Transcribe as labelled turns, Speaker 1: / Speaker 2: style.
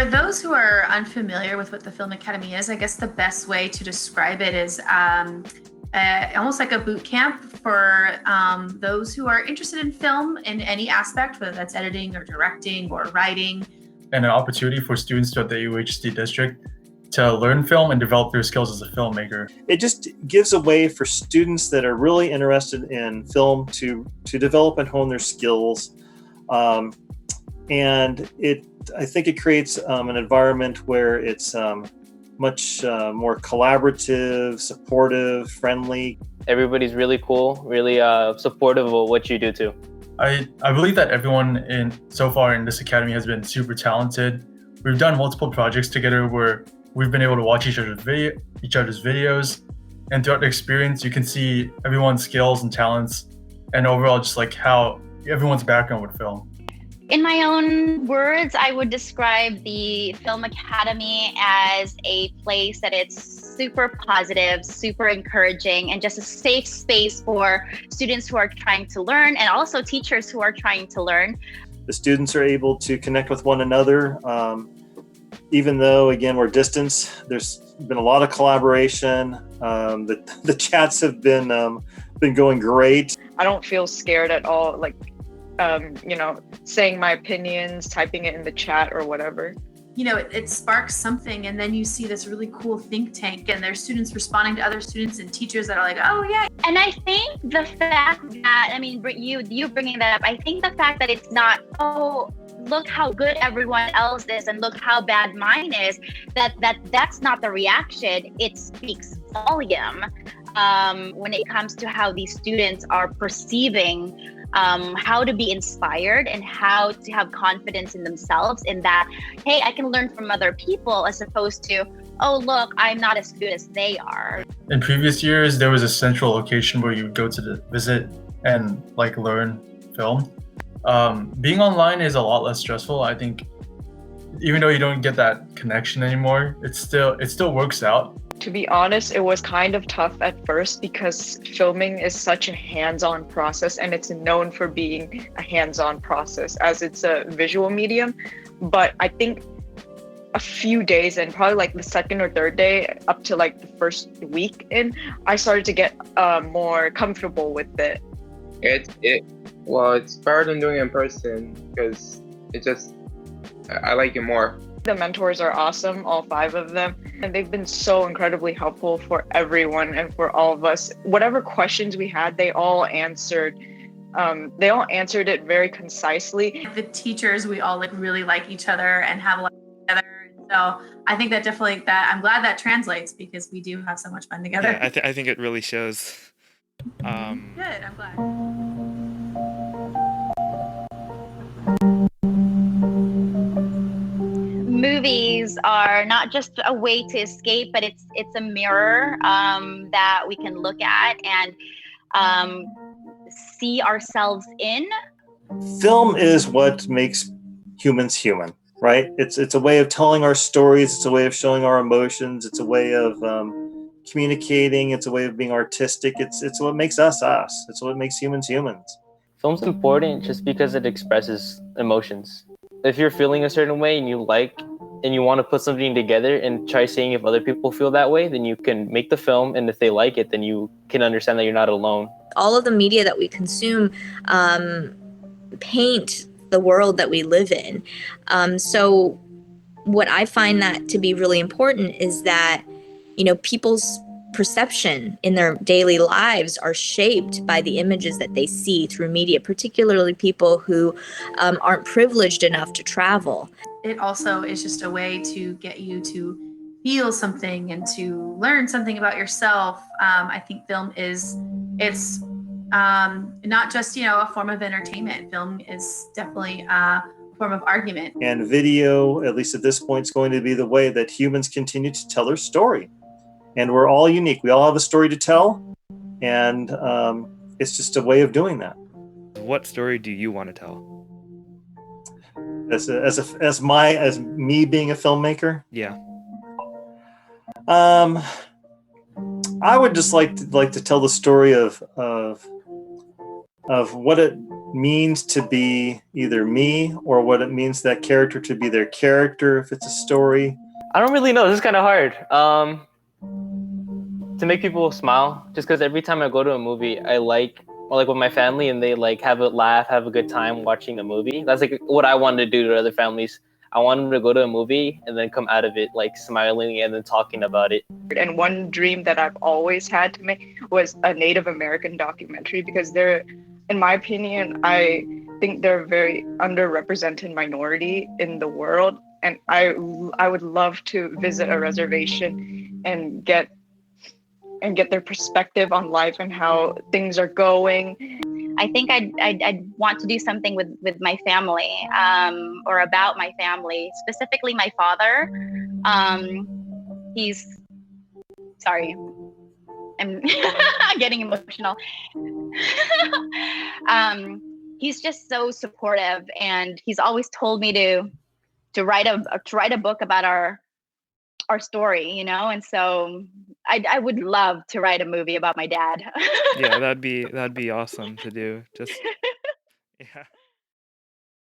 Speaker 1: those who are unfamiliar with what the Film Academy is, I guess the best way to describe it is almost like a boot camp for those who are interested in film in any aspect, whether that's editing or directing or writing.
Speaker 2: And an opportunity for students throughout the AUHD district to learn film and develop their skills as a filmmaker.
Speaker 3: It just gives a way for students that are really interested in film to develop and hone their skills. And I think it creates an environment where it's much more collaborative, supportive, friendly.
Speaker 4: Everybody's really cool, really supportive of what you do too.
Speaker 2: I believe that everyone so far in this academy has been super talented. We've done multiple projects together where we've been able to watch each other's videos, and throughout the experience, you can see everyone's skills and talents, and overall just like how everyone's background with film.
Speaker 5: In my own words, I would describe the Film Academy as a place that it's super positive, super encouraging, and just a safe space for students who are trying to learn and also teachers who are trying to learn.
Speaker 3: The students are able to connect with one another. Even though, again, we're distance, there's been a lot of collaboration. The chats have been going great.
Speaker 6: I don't feel scared at all, saying my opinions, typing it in the chat or whatever.
Speaker 1: It sparks something, and then you see this really cool think tank, and there's students responding to other students and teachers that are like, oh yeah.
Speaker 5: And I think the fact that, you bringing that up, I think the fact that it's not, oh, look how good everyone else is and look how bad mine is, that's not the reaction. It speaks volume when it comes to how these students are perceiving how to be inspired and how to have confidence in themselves, in that, hey, I can learn from other people, as opposed to, oh, look, I'm not as good as they are.
Speaker 2: In previous years, there was a central location where you would go to visit and learn film. Being online is a lot less stressful. I think even though you don't get that connection anymore, it still works out.
Speaker 6: To be honest, it was kind of tough at first because filming is such a hands-on process, and it's known for being a hands-on process as it's a visual medium. But I think a few days in, probably the second or third day up to the first week in, I started to get more comfortable with it.
Speaker 7: It's better than doing it in person because I like it more.
Speaker 6: The mentors are awesome, all 5 of them, and they've been so incredibly helpful for everyone and for all of us. Whatever questions we had, they all answered. They all answered it very concisely.
Speaker 1: The teachers, we all really like each other and have a lot together. So I think that I'm glad that translates, because we do have so much fun together.
Speaker 8: Yeah, I think it really shows.
Speaker 1: Good, I'm glad.
Speaker 5: Movies are not just a way to escape, but it's a mirror that we can look at and see ourselves in.
Speaker 3: Film is what makes humans human, right? It's a way of telling our stories. It's a way of showing our emotions. It's a way of communicating. It's a way of being artistic. It's what makes us us. It's what makes humans humans.
Speaker 4: Film's important just because it expresses emotions. If you're feeling a certain way and you want to put something together and try seeing if other people feel that way, then you can make the film, and if they like it, then you can understand that you're not alone.
Speaker 9: All of the media that we consume paint the world that we live in. So what I find that to be really important is that, people's perception in their daily lives are shaped by the images that they see through media, particularly people who aren't privileged enough to travel.
Speaker 1: It also is just a way to get you to feel something and to learn something about yourself. I think film it's not just, a form of entertainment. Film is definitely a form of argument.
Speaker 3: And video, at least at this point, is going to be the way that humans continue to tell their story. And we're all unique. We all have a story to tell, and it's just a way of doing that.
Speaker 8: What story do you want to tell?
Speaker 3: As me being a filmmaker?
Speaker 8: Yeah.
Speaker 3: I would just like to tell the story of what it means to be either me or what it means that character to be their character if it's a story?
Speaker 4: I don't really know. This is kind of hard. To make people smile, just because every time I go to a movie, I like with my family, and they like have a laugh, have a good time watching the movie. That's like what I wanted to do to other families. I want them to go to a movie and then come out of it like smiling and then talking about it.
Speaker 6: And one dream that I've always had to make was a Native American documentary, because they're, in my opinion, I think they're a very underrepresented minority in the world. And I would love to visit a reservation and get their perspective on life and how things are going.
Speaker 5: I think I'd want to do something with my family, or about my family, specifically my father. He's sorry, I'm getting emotional. He's just so supportive, and he's always told me to write a book about our story, you know. And so I would love to write a movie about my dad.
Speaker 8: Yeah, that'd be awesome to do. Just yeah.